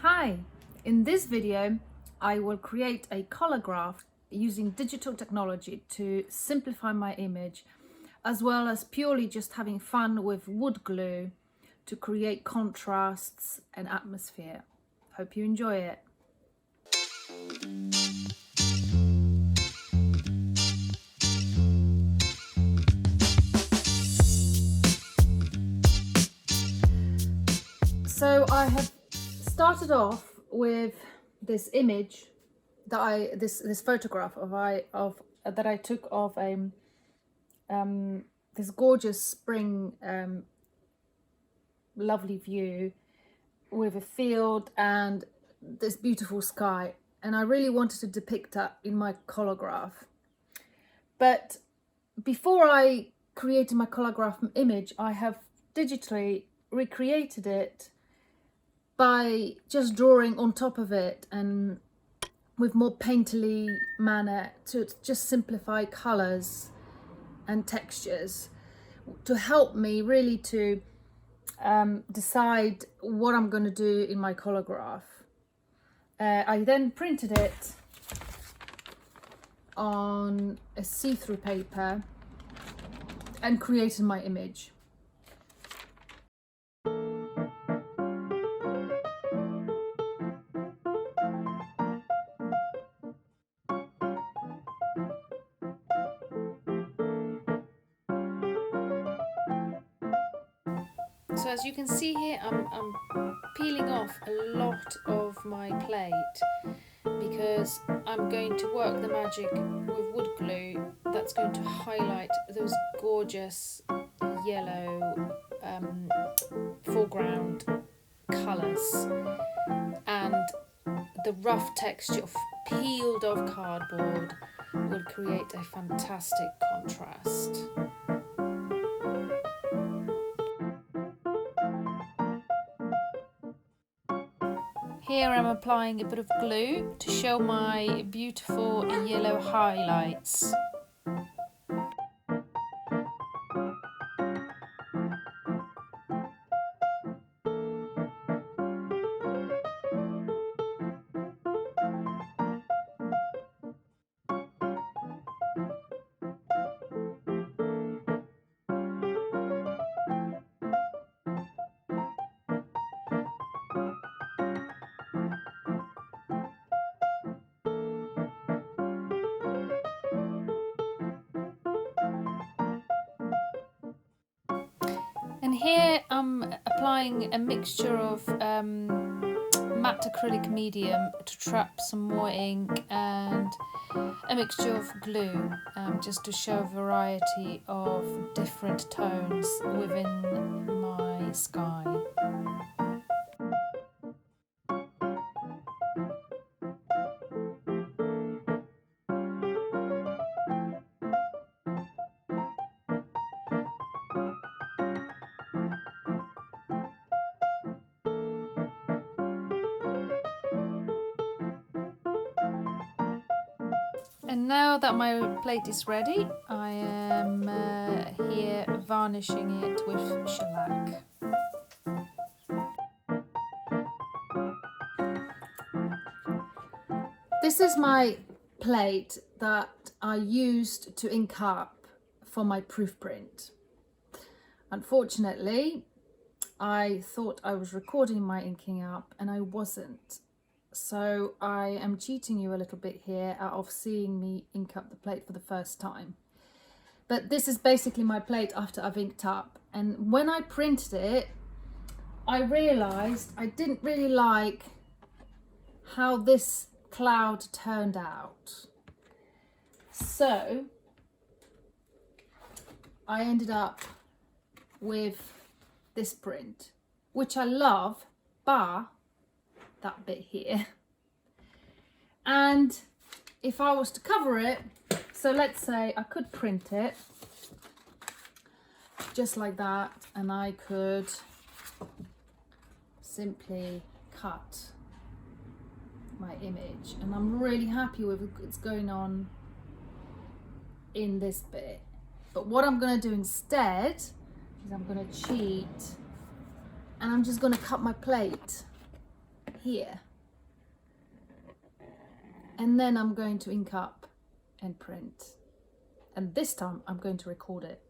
Hi! In this video I will create a collagraph using digital technology to simplify my image, as well as purely just having fun with wood glue to create contrasts and atmosphere. Hope you enjoy it. So I have started off with this image that this photograph that I took of this gorgeous spring lovely view with a field and this beautiful sky, and I really wanted to depict that in my collagraph. But before I created my collagraph image, I have digitally recreated it by just drawing on top of it and with more painterly manner to just simplify colors and textures to help me really to decide what I'm going to do in my collagraph. I then printed it on a see-through paper and created my image. So as you can see here, I'm peeling off a lot of my plate because I'm going to work the magic with wood glue that's going to highlight those gorgeous yellow foreground colours, and the rough texture of peeled off cardboard will create a fantastic contrast. Here I'm applying a bit of glue to show my beautiful yellow highlights. And here I'm applying a mixture of matte acrylic medium to trap some more ink and a mixture of glue, just to show a variety of different tones within my sky. And now that my plate is ready, I am here varnishing it with shellac. This is my plate that I used to ink up for my proof print. Unfortunately, I thought I was recording my inking up and I wasn't. So I am cheating you a little bit here out of seeing me ink up the plate for the first time. But this is basically my plate after I've inked up. And when I printed it, I realised I didn't really like how this cloud turned out. So I ended up with this print, which I love, bar that bit here. And if I was to cover it, so let's say I could print it just like that, and I could simply cut my image, and I'm really happy with what's going on in this bit. But what I'm going to do instead is I'm going to cheat, and I'm just going to cut my plate here. And then I'm going to ink up and print. And this time I'm going to record it.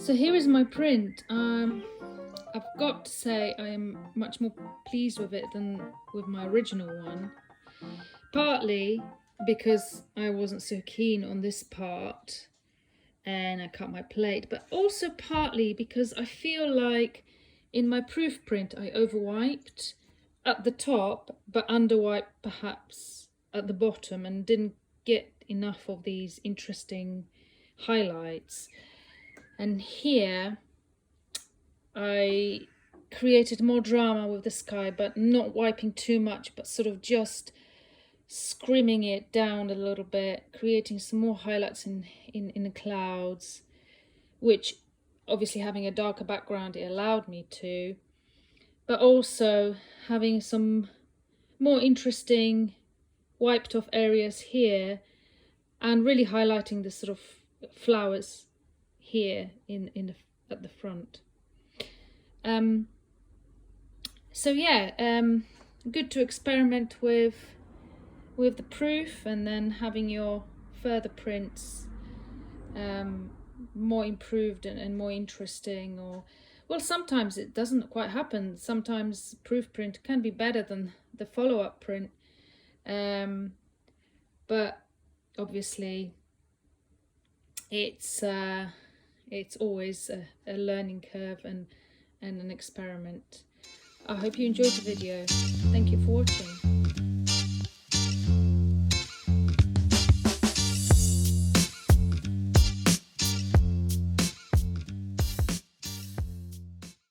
So here is my print. I've got to say I am much more pleased with it than with my original one. Partly because I wasn't so keen on this part and I cut my plate, but also partly because I feel like in my proof print I overwiped at the top but underwiped perhaps at the bottom and didn't get enough of these interesting highlights. And here I created more drama with the sky, but not wiping too much, but sort of just scrimming it down a little bit, creating some more highlights in the clouds, which obviously having a darker background it allowed me to, but also having some more interesting wiped off areas here and really highlighting the sort of flowers here at the front. So yeah, good to experiment with the proof and then having your further prints more improved and more interesting. Or well, sometimes it doesn't quite happen. Sometimes proof print can be better than the follow-up print, but obviously it's always a learning curve and an experiment. I hope you enjoyed the video. Thank you for watching.